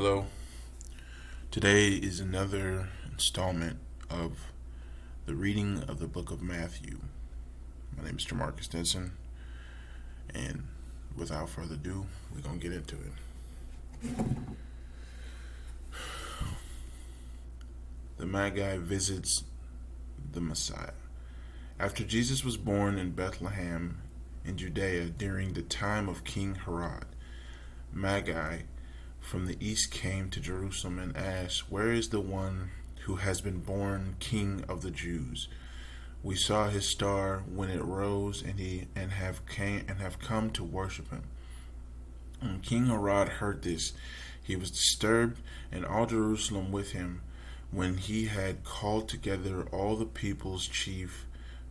Hello. Today is another installment of the reading of the book of Matthew. My name is Jamarcus Denson, and without further ado, we're going to get into it. The Magi visits the Messiah. After Jesus was born in Bethlehem in Judea during the time of King Herod, Magi from the east came to Jerusalem and asked, "Where is the one who has been born King of the Jews? We saw his star when it rose, and have come to worship him." When King Herod heard this, he was disturbed, and all Jerusalem with him. When he had called together all the people's chief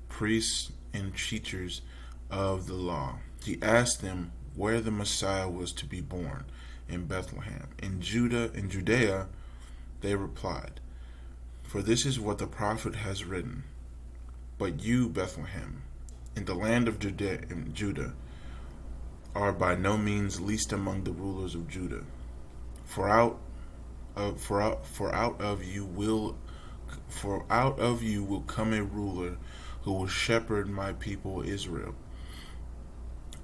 priests and teachers of the law, he asked them where the Messiah was to be born. In Bethlehem, in Judea, they replied, "For this is what the prophet has written. But you, Bethlehem, in the land of Judah, are by no means least among the rulers of Judah. For out of you will come a ruler who will shepherd my people Israel."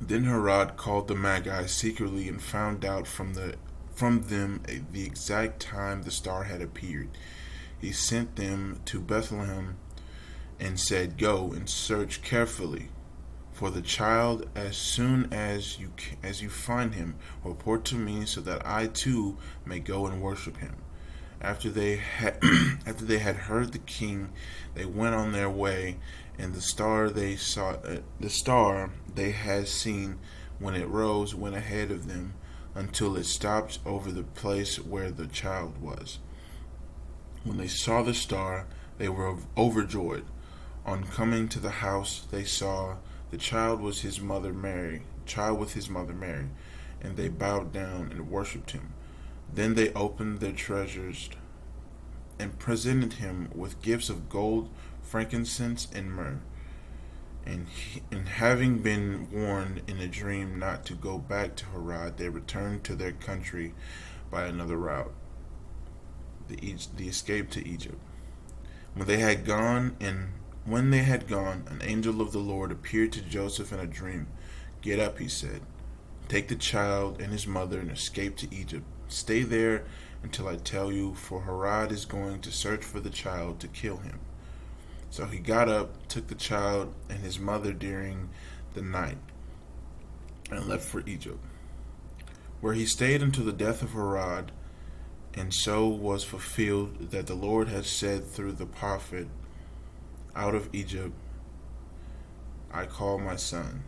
Then Herod called the Magi secretly and found out from them the exact time the star had appeared. He sent them to Bethlehem and said, "Go and search carefully for the child. As soon as you find him, report to me so that I too may go and worship him." After they had heard the king, they went on their way, and the star they had seen when it rose went ahead of them until it stopped over the place where the child was. When they saw the star, they were overjoyed. On coming to the house, they saw the child with his mother Mary, and they bowed down and worshipped him. Then they opened their treasures and presented him with gifts of gold, frankincense, and myrrh. And having been warned in a dream not to go back to Herod, they returned to their country by another route, the escape to Egypt. When they had gone, an angel of the Lord appeared to Joseph in a dream. "Get up," he said. "Take the child and his mother and escape to Egypt. Stay there until I tell you, for Herod is going to search for the child to kill him." So he got up, took the child and his mother during the night, and left for Egypt, where he stayed until the death of Herod. And so was fulfilled that the Lord had said through the prophet, "Out of Egypt I call my son."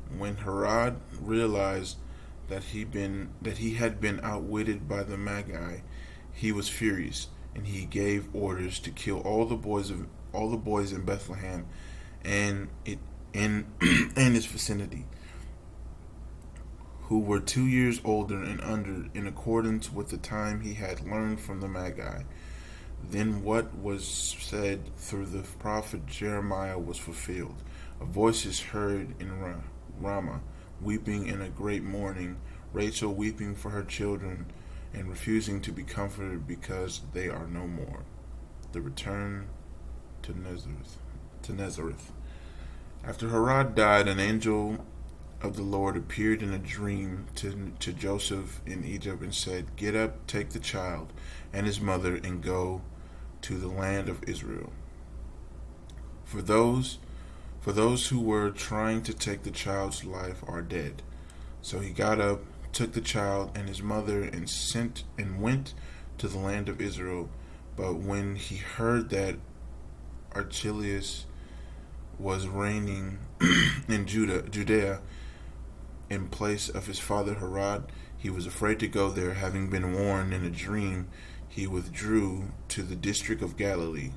When Herod realized that he had been outwitted by the Magi, he was furious, and he gave orders to kill all the boys in Bethlehem and its vicinity, who were 2 years older and under, in accordance with the time he had learned from the Magi. Then what was said through the prophet Jeremiah was fulfilled. "A voice is heard in Ramah, weeping in a great mourning, Rachel weeping for her children and refusing to be comforted because they are no more." The return to Nazareth. After Herod died, an angel of the Lord appeared in a dream to Joseph in Egypt and said, "Get up, take the child and his mother, and go to the land of Israel. For those who were trying to take the child's life are dead." So he got up, took the child and his mother, and went to the land of Israel. But when he heard that Archelaus was reigning in Judea in place of his father Herod, he was afraid to go there. Having been warned in a dream, he withdrew to the district of Galilee.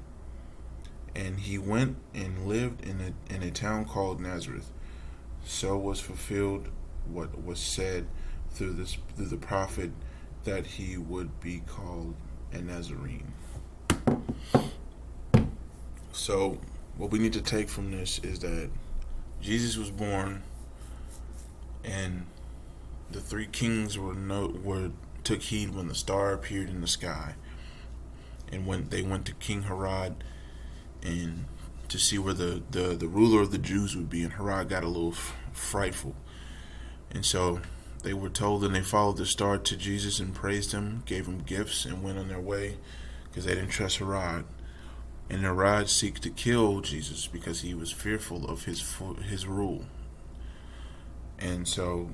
And he went and lived in a town called Nazareth. So was fulfilled what was said through the prophet, that he would be called a Nazarene. So what we need to take from this is that Jesus was born, and the three kings were took heed when the star appeared in the sky. And when they went to King Herod and to see where the ruler of the Jews would be, and Herod got a little frightful. And so they were told, and they followed the star to Jesus and praised him, gave him gifts, and went on their way because they didn't trust Herod. And Herod seeks to kill Jesus because he was fearful of his rule. And so,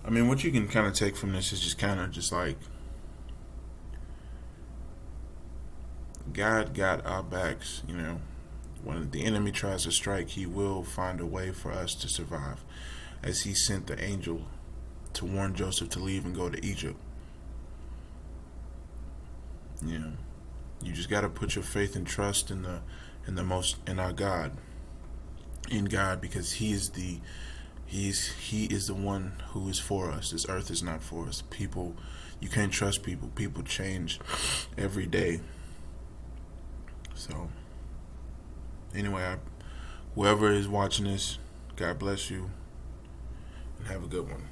I mean, what you can kind of take from this is just kind of just like, God got our backs, you know. When the enemy tries to strike, he will find a way for us to survive, as he sent the angel to warn Joseph to leave and go to Egypt. You know, you just got to put your faith and trust in our God, in God, because he is the one who is for us. This earth is not for us. People, you can't trust people. People change every day. So, anyway, whoever is watching this, God bless you, and have a good one.